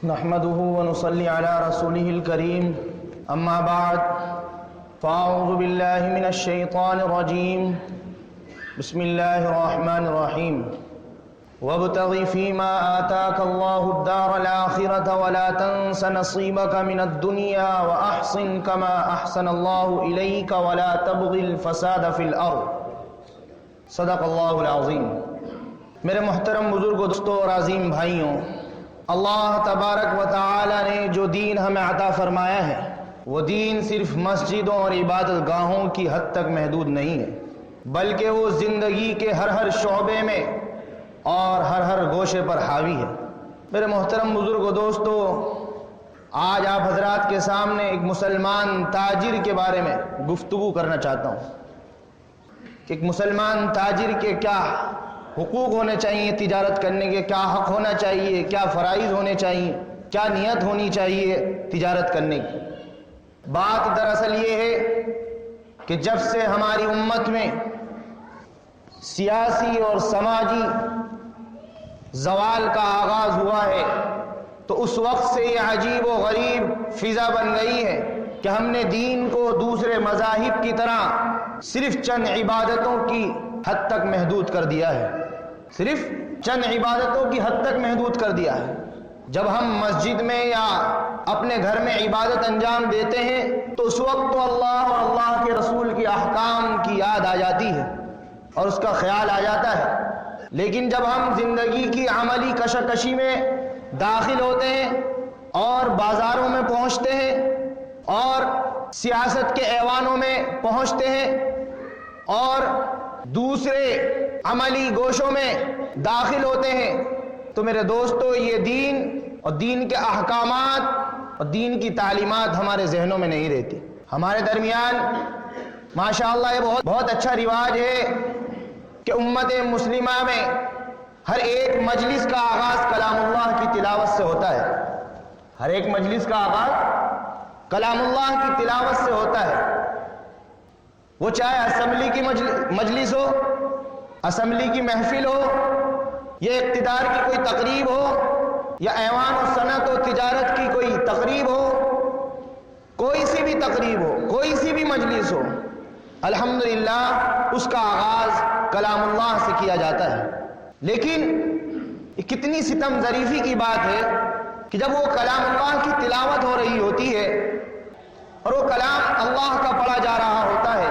نحمده ونصلي على رسوله الكريم أما بعد فأعوذ بالله من الشيطان الرجيم بسم الله الرحمن الرحيم وابتغ فيما آتاك الله الدار الآخرة ولا تنس نصيبك من الدنيا وأحسن كما أحسن الله إليك ولا تبغ الفساد في الأرض صدق اللہ العظیم۔ میرے محترم بزرگوں، دوستوں اور عظیم بھائیوں، اللہ تبارک و تعالی نے جو دین ہمیں عطا فرمایا ہے وہ دین صرف مسجدوں اور عبادت گاہوں کی حد تک محدود نہیں ہے، بلکہ وہ زندگی کے ہر شعبے میں اور ہر گوشے پر حاوی ہے۔ میرے محترم بزرگوں، دوستوں، آج آپ حضرات کے سامنے ایک مسلمان تاجر کے بارے میں گفتگو کرنا چاہتا ہوں کہ ایک مسلمان تاجر کے کیا حقوق ہونے چاہیے، تجارت کرنے کے کیا حق ہونا چاہیے، کیا فرائض ہونے چاہیے، کیا نیت ہونی چاہیے تجارت کرنے کی۔ بات دراصل یہ ہے کہ جب سے ہماری امت میں سیاسی اور سماجی زوال کا آغاز ہوا ہے تو اس وقت سے یہ عجیب و غریب فضا بن گئی ہے کہ ہم نے دین کو دوسرے مذاہب کی طرح صرف چند عبادتوں کی حد تک محدود کر دیا ہے، صرف چند عبادتوں کی حد تک محدود کر دیا ہے۔ جب ہم مسجد میں یا اپنے گھر میں عبادت انجام دیتے ہیں تو اس وقت تو اللہ اور اللہ کے رسول کی احکام کی یاد آ جاتی ہے اور اس کا خیال آ جاتا ہے، لیکن جب ہم زندگی کی عملی کشاکشی میں داخل ہوتے ہیں اور بازاروں میں پہنچتے ہیں اور سیاست کے ایوانوں میں پہنچتے ہیں اور دوسرے عملی گوشوں میں داخل ہوتے ہیں تو میرے دوستو، یہ دین اور دین کے احکامات اور دین کی تعلیمات ہمارے ذہنوں میں نہیں رہتی۔ ہمارے درمیان ماشاءاللہ یہ بہت اچھا رواج ہے کہ امت مسلمہ میں ہر ایک مجلس کا آغاز کلام اللہ کی تلاوت سے ہوتا ہے، ہر ایک مجلس کا آغاز کلام اللہ کی تلاوت سے ہوتا ہے، وہ چاہے اسمبلی کی مجلس ہو، اسمبلی کی محفل ہو، یا اقتدار کی کوئی تقریب ہو، یا ایوان و صنعت و تجارت کی کوئی تقریب ہو، کوئی سی بھی تقریب ہو، کوئی سی بھی مجلس ہو، الحمدللہ اس کا آغاز کلام اللہ سے کیا جاتا ہے۔ لیکن کتنی ستم ظریفی کی بات ہے کہ جب وہ کلام اللہ کی تلاوت ہو رہی ہوتی ہے اور وہ کلام اللہ کا پڑھا جا رہا ہوتا ہے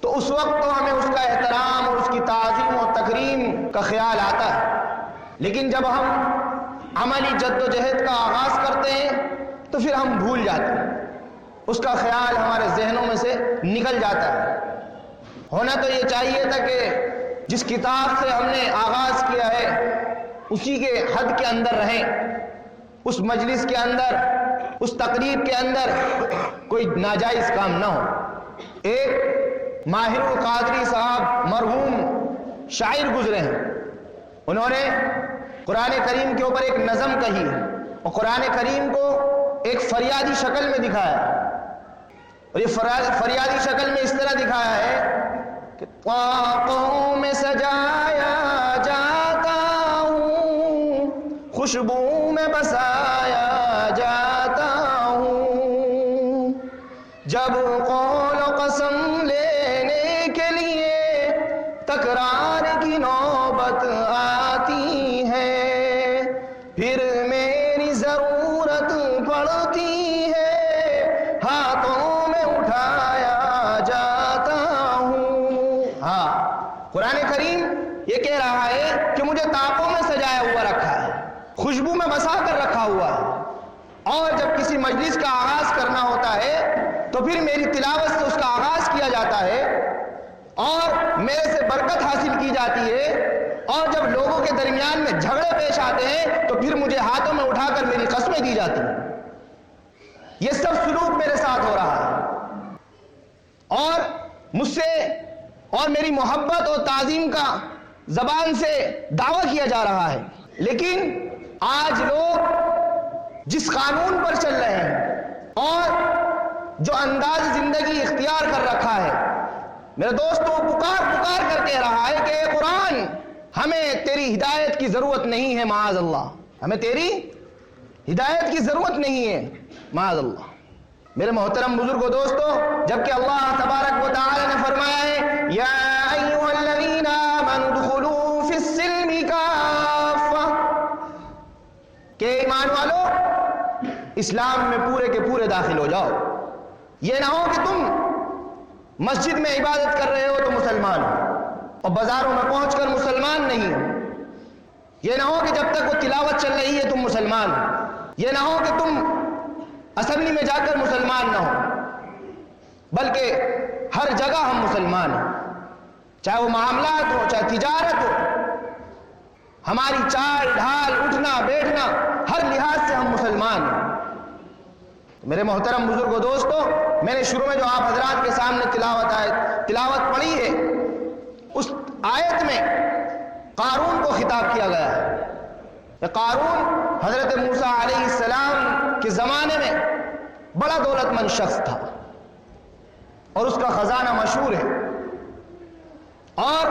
تو اس وقت تو ہمیں اس کا احترام اور اس کی تعظیم اور تکریم کا خیال آتا ہے، لیکن جب ہم عملی جد و جہد کا آغاز کرتے ہیں تو پھر ہم بھول جاتے ہیں، اس کا خیال ہمارے ذہنوں میں سے نکل جاتا ہے۔ ہونا تو یہ چاہیے تھا کہ جس کتاب سے ہم نے آغاز کیا ہے اسی کے حد کے اندر رہیں، اس مجلس کے اندر، اس تقریب کے اندر کوئی ناجائز کام نہ ہو۔ ایک ماہر القادری صاحب مرحوم شاعر گزرے ہیں، انہوں نے قرآن کریم کے اوپر ایک نظم کہی ہے اور قرآن کریم کو ایک فریادی شکل میں دکھایا ہے، اور یہ فریادی شکل میں اس طرح دکھایا ہے کہ طاقوں میں سجایا جاتا ہوں، خوشبو میں بسایا جاتا ہوں، جب قول و قسم لینے کے لیے تکرار کی نوبت آتی ہے، پھر میری ضرورت پڑتی ہے، ہاتھوں میں اٹھایا جاتا ہوں۔ ہاں، قرآن کریم یہ کہہ رہا ہے کہ مجھے طاقوں میں سجایا ہوا رکھا ہے، خوشبو میں بسا کر رکھا ہوا ہے، اور جب کسی مجلس کا آغاز کرنا ہوتا ہے تو پھر میری تلاوت سے اس کا آغاز کیا جاتا ہے اور میرے سے برکت حاصل کی جاتی ہے، اور جب لوگوں کے درمیان میں جھگڑے پیش آتے ہیں تو پھر مجھے ہاتھوں میں اٹھا کر میری قسمیں دی جاتی ہیں۔ یہ سب سلوک میرے ساتھ ہو رہا ہے اور مجھ سے اور میری محبت اور تعظیم کا زبان سے دعویٰ کیا جا رہا ہے، لیکن آج لوگ جس قانون پر چل رہے ہیں اور جو انداز زندگی اختیار کر رکھا ہے، میرے دوستوں، پکار کر کہہ رہا ہے کہ اے قرآن، ہمیں تیری ہدایت کی ضرورت نہیں ہے، معاذ اللہ، ہمیں تیری ہدایت کی ضرورت نہیں ہے معاذ اللہ۔ میرے محترم بزرگوں دوستو، جبکہ اللہ تبارک و تعالی نے فرمایا ہے یا ایھا الذین آمنوا ادخلوا فی السلم کافہ، کہ ایمان والو اسلام میں پورے کے پورے داخل ہو جاؤ۔ یہ نہ ہو کہ تم مسجد میں عبادت کر رہے ہو تو مسلمان ہو اور بازاروں میں پہنچ کر مسلمان نہیں ہو۔ یہ نہ ہو کہ جب تک وہ تلاوت چل رہی ہے تم مسلمان ہو۔ یہ نہ ہو کہ تم اسمبلی میں جا کر مسلمان نہ ہو، بلکہ ہر جگہ ہم مسلمان ہیں، چاہے وہ معاملات ہو، چاہے تجارت ہو، ہماری چال ڈھال اٹھنا بیٹھنا ہر لحاظ سے ہم مسلمان ہیں۔ میرے محترم بزرگوں دوستو، میں نے شروع میں جو آپ حضرات کے سامنے تلاوت پڑھی ہے، اس آیت میں قارون کو خطاب کیا گیا ہے۔ قارون حضرت موسیٰ علیہ السلام کے زمانے میں بڑا دولت مند شخص تھا اور اس کا خزانہ مشہور ہے، اور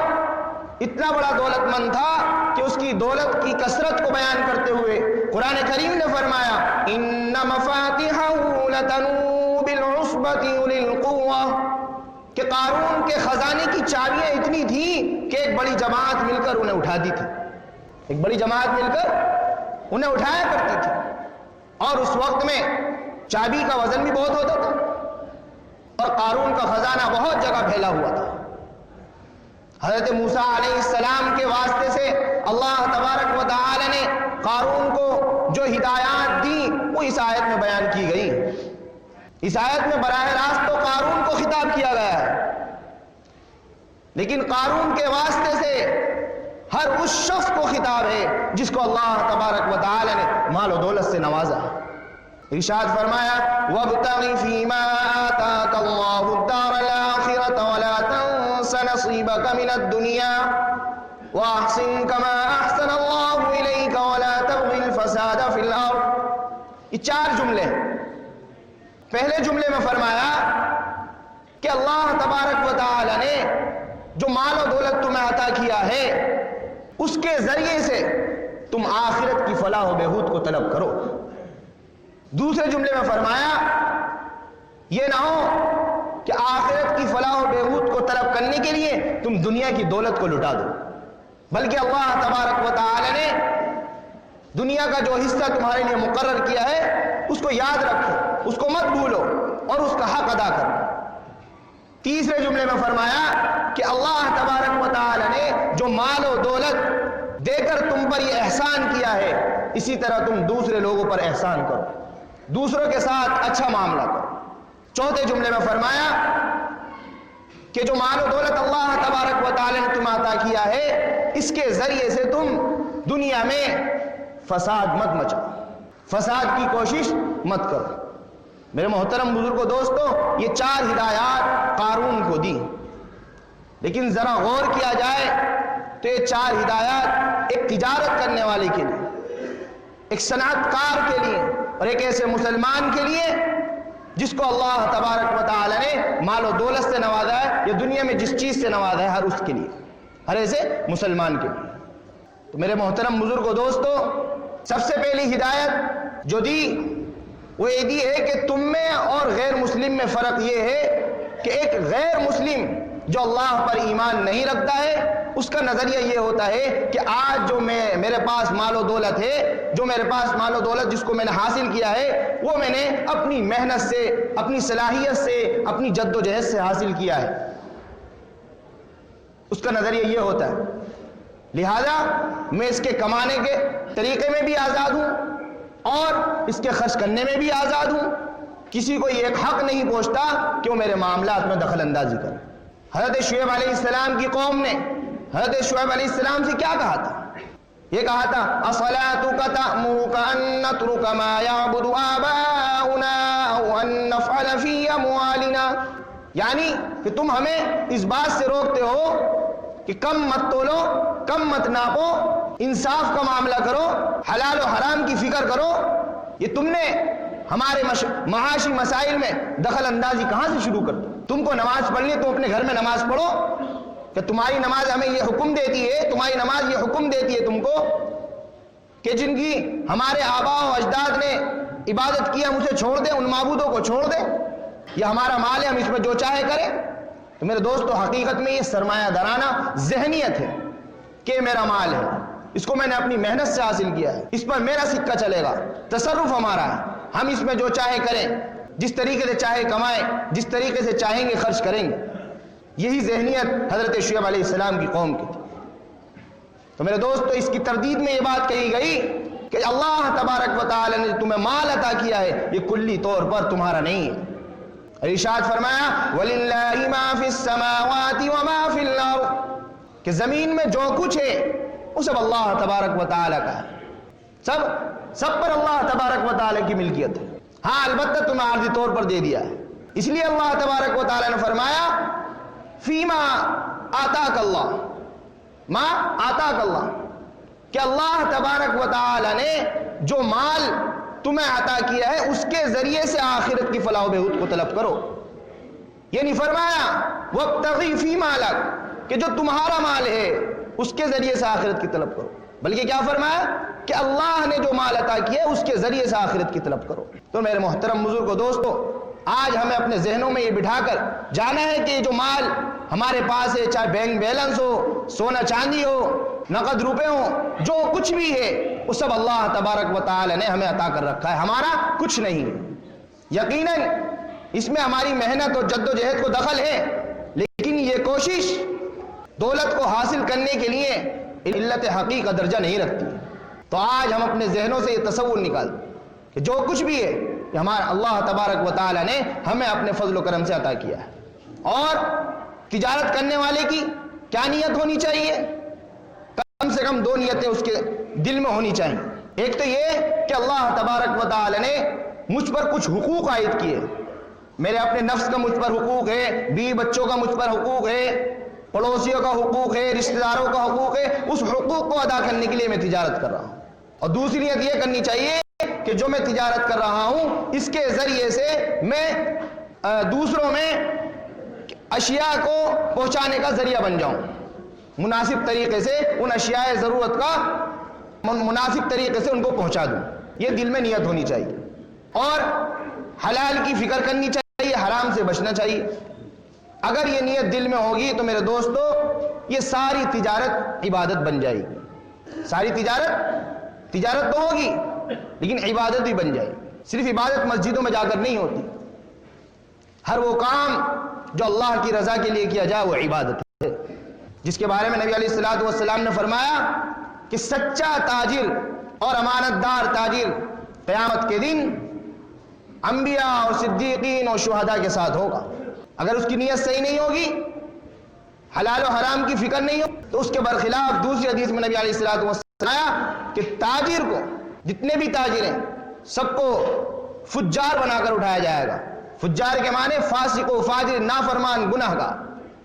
اتنا بڑا دولت مند تھا کہ اس کی دولت کی کثرت کو بیان کرتے ہوئے قرآن کریم نے فرمایا ان مفاتحہ لتنوء بالعصبۃ اولی القوہ، کہ قارون کے خزانے کی چابیاں اتنی تھیں کہ ایک بڑی جماعت مل کر انہیں اٹھاتی تھی، ایک بڑی جماعت مل کر انہیں اٹھایا کرتی تھی، اور اس وقت میں چابی کا وزن بھی بہت ہوتا تھا اور قارون کا خزانہ بہت جگہ پھیلا ہوا تھا۔ حضرت موسیٰ علیہ السلام کے واسطے سے اللہ تبارک و تعالی نے قارون کو جو ہدایات دی وہ اس آیت میں بیان کی گئی۔ اس آیت میں براہ راست تو قارون کو خطاب کیا گیا ہے، لیکن قارون کے واسطے سے ہر اس شخص کو خطاب ہے جس کو اللہ تبارک و تعالی نے مال و دولت سے نوازا ہے۔ ارشاد فرمایا وَابْتَغِ فِي مَا آتَاكَ اللَّهُ الدَّارَ الْآخِرَةَ وَلَا تَنْسَ نَصِيبَكَ مِنَ الدُّنْيَا وَأَحْسِنْ كَمَا أَحْسَنَ اللَّهُ إِلَيْكَ وَلَا تَبْغِ الْفَسَادَ فِي الْأَرْضِ۔ یہ چار جملے ہیں۔ پہلے جملے میں فرمایا کہ اللہ تبارک و تعالی نے جو مال و دولت تمہیں عطا کیا ہے اس کے ذریعے سے تم آخرت کی فلاح و بہبود کو طلب کرو۔ دوسرے جملے میں فرمایا یہ نہ ہو کہ آخرت کی فلاح و بہبود کو طلب کرنے کے لیے تم دنیا کی دولت کو لٹا دو، بلکہ اللہ تبارک و تعالی نے دنیا کا جو حصہ تمہارے لیے مقرر کیا ہے اس کو یاد رکھو، اس کو مت بھولو اور اس کا حق ادا کرو۔ تیسرے جملے میں فرمایا کہ اللہ تبارک و تعالی نے جو مال و دولت دے کر تم پر یہ احسان کیا ہے اسی طرح تم دوسرے لوگوں پر احسان کرو، دوسروں کے ساتھ اچھا معاملہ کرو۔ چوتھے جملے میں فرمایا کہ جو مال و دولت اللہ تبارک و تعالی نے تمہیں عطا کیا ہے اس کے ذریعے سے تم دنیا میں فساد مت مچاؤ، فساد کی کوشش مت کرو۔ میرے محترم بزرگوں دوستو، یہ چار ہدایات قارون کو دی، لیکن ذرا غور کیا جائے تو یہ چار ہدایات ایک تجارت کرنے والے کے لیے، ایک صنعت کار کے لیے اور ایک ایسے مسلمان کے لیے جس کو اللہ تبارک و تعالی نے مال و دولت سے نوازا ہے یا دنیا میں جس چیز سے نوازا ہے ہر اس کے لیے، ہر ایسے مسلمان کے لیے۔ تو میرے محترم بزرگوں دوستو، سب سے پہلی ہدایت جو دی وہ یہ دی ہے کہ تم میں اور غیر مسلم میں فرق یہ ہے کہ ایک غیر مسلم جو اللہ پر ایمان نہیں رکھتا ہے اس کا نظریہ یہ ہوتا ہے کہ آج جو میرے پاس مال و دولت ہے، جو میرے پاس مال و دولت جس کو میں نے حاصل کیا ہے وہ میں نے اپنی محنت سے، اپنی صلاحیت سے، اپنی جد و جہد سے حاصل کیا ہے، اس کا نظریہ یہ ہوتا ہے، لہذا میں اس کے کمانے کے طریقے میں بھی آزاد ہوں اور اس کے خرچ کرنے میں بھی آزاد ہوں، کسی کو یہ ایک حق نہیں پہنچتا کہ وہ میرے معاملات میں دخل اندازی کرے۔ حضرت شعیب علیہ السلام کی قوم نے حضرت شعیب علیہ السلام سے کیا کہا تھا؟ یہ کہا تھا اصلاتک تأمرک ان نترک ما یعبد آباؤنا او ان نفعل فی اموالنا، یعنی کہ تم ہمیں اس بات سے روکتے ہو کہ کم مت تولو، کم مت ناپو، انصاف کا معاملہ کرو، حلال و حرام کی فکر کرو۔ یہ تم نے ہمارے معاشی مسائل میں دخل اندازی کہاں سے شروع کر دو؟ تم کو نماز پڑھنی ہے تو اپنے گھر میں نماز پڑھو، کہ تمہاری نماز ہمیں یہ حکم دیتی ہے، تمہاری نماز یہ حکم دیتی ہے تم کو کہ جن کی ہمارے آباء و اجداد نے عبادت کی ہم اسے چھوڑ دیں، ان معبودوں کو چھوڑ دیں؟ یہ ہمارا مال ہے، ہم اس میں جو چاہے کریں؟ تو میرے دوستو، حقیقت میں یہ سرمایہ دارانہ ذہنیت ہے کہ میرا مال ہے، اس کو میں نے اپنی محنت سے حاصل کیا ہے، اس پر میرا سکہ چلے گا، تصرف ہمارا ہے، ہم اس میں جو چاہے کریں، جس طریقے سے چاہے کمائیں، جس طریقے سے چاہیں گے خرچ کریں گے۔ یہی ذہنیت حضرت شعیب علیہ السلام کی قوم کی تھی۔ تو میرے دوستو، اس کی تردید میں یہ بات کہی گئی کہ اللہ تبارک و تعالی نے تمہیں مال عطا کیا ہے، یہ کلی طور پر تمہارا نہیں ہے۔ ارشاد فرمایا وَلِلَّهِ مَا فِي السَّمَاوَاتِ وَمَا فِي الْأَرْضِ، کہ زمین میں جو کچھ ہے وہ سب اللہ تبارک و تعالی کا ہے، سب پر اللہ تبارک و تعالی کی ملکیت ہے۔ ہاں البتہ تمہیں عارضی طور پر دے دیا ہے، اس لیے اللہ تبارک و تعالی نے فرمایا فیما آتاک اللہ، ما آتاک اللہ، کہ اللہ تبارک و تعالی نے جو مال تمہیں عطا کیا ہے اس کے ذریعے سے آخرت کی فلاح و بہبود کو طلب کرو۔ یہ نہیں فرمایا وابتغی فی مالک، کہ جو تمہارا مال ہے اس کے ذریعے سے آخرت کی طلب کرو، بلکہ کیا فرمایا کہ اللہ نے جو مال عطا کیا ہے اس کے ذریعے سے آخرت کی طلب کرو۔ تو میرے محترم بزرگو، دوستو، آج ہمیں اپنے ذہنوں میں یہ بٹھا کر جانا ہے کہ جو مال ہمارے پاس ہے، چاہے بینک بیلنس ہو، سونا چاندی ہو، نقد روپے ہوں، جو کچھ بھی ہے وہ سب اللہ تبارک و تعالی نے ہمیں عطا کر رکھا ہے، ہمارا کچھ نہیں ہے۔ یقیناً اس میں ہماری محنت اور جد و جہد کو دخل ہے، لیکن یہ کوشش دولت کو حاصل کرنے کے لیے علت حقیقی کا درجہ نہیں رکھتی۔ تو آج ہم اپنے ذہنوں سے یہ تصور نکال کہ جو کچھ بھی ہے کہ ہمارا اللہ تبارک و تعالی نے ہمیں اپنے فضل و کرم سے عطا کیا ہے۔ اور تجارت کرنے والے کی کیا نیت ہونی چاہیے؟ کم سے کم دو نیتیں اس کے دل میں ہونی چاہیے۔ ایک تو یہ کہ اللہ تبارک و تعالی نے مجھ پر کچھ حقوق عائد کیے، میرے اپنے نفس کا مجھ پر حقوق ہے، بیوی بچوں کا مجھ پر حقوق ہے، پڑوسیوں کا حقوق ہے، رشتہ داروں کا حقوق ہے، اس حقوق کو ادا کرنے کے لیے میں تجارت کر رہا ہوں۔ اور دوسری نیت یہ کرنی چاہیے کہ جو میں تجارت کر رہا ہوں اس کے ذریعے سے میں دوسروں میں اشیاء کو پہنچانے کا ذریعہ بن جاؤں، مناسب طریقے سے ان اشیاء ضرورت کا مناسب طریقے سے ان کو پہنچا دوں، یہ دل میں نیت ہونی چاہیے۔ اور حلال کی فکر کرنی چاہیے، حرام سے بچنا چاہیے۔ اگر یہ نیت دل میں ہوگی تو میرے دوستو یہ ساری تجارت عبادت بن جائے گی۔ ساری تجارت تو ہوگی لیکن عبادت بھی بن جائے گی۔ صرف عبادت مسجدوں میں جا کر نہیں ہوتی، ہر وہ کام جو اللہ کی رضا کے لیے کیا جائے وہ عبادت ہے، جس کے بارے میں نبی علیہ الصلوۃ والسلام نے فرمایا کہ سچا تاجر اور امانت دار تاجر قیامت کے دن انبیاء اور صدیقین اور شہداء کے ساتھ ہوگا۔ اگر اس کی نیت صحیح نہیں ہوگی، حلال و حرام کی فکر نہیں ہو، تو اس کے برخلاف دوسری حدیث میں نبی علیہ الصلوۃ والسلام آیا کہ تاجر کو، جتنے بھی تاجر ہیں سب کو فجار بنا کر اٹھایا جائے گا۔ فجار کے معنی فاسق و فاجر، نافرمان، گناہگار،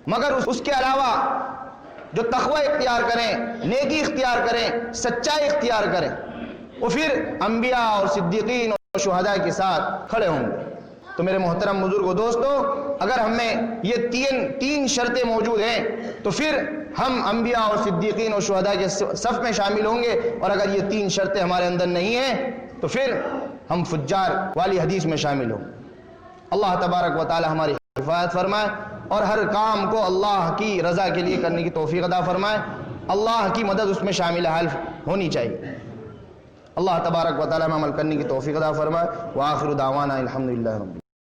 مگر اس کے علاوہ جو تقوی اختیار کریں، نیکی اختیار کریں، سچائی اختیار کریں، وہ پھر انبیاء اور صدیقین اور شہداء کے ساتھ کھڑے ہوں گے۔ تو میرے محترم بزرگو، دوستو، اگر ہم میں یہ تین شرطیں موجود ہیں تو پھر ہم انبیاء اور صدیقین اور شہداء کے صف میں شامل ہوں گے، اور اگر یہ تین شرطیں ہمارے اندر نہیں ہیں تو پھر ہم فجار والی حدیث میں شامل ہوں۔ اللہ تبارک و تعالی ہماری حفاظت فرمائے اور ہر کام کو اللہ کی رضا کے لیے کرنے کی توفیق عطا فرمائے۔ اللہ کی مدد اس میں شامل حال ہونی چاہیے۔ اللہ تبارک و تعالی میں عمل کرنے کی توفیق عطا فرمائے۔ وآخر دعوانا الحمدللہ رب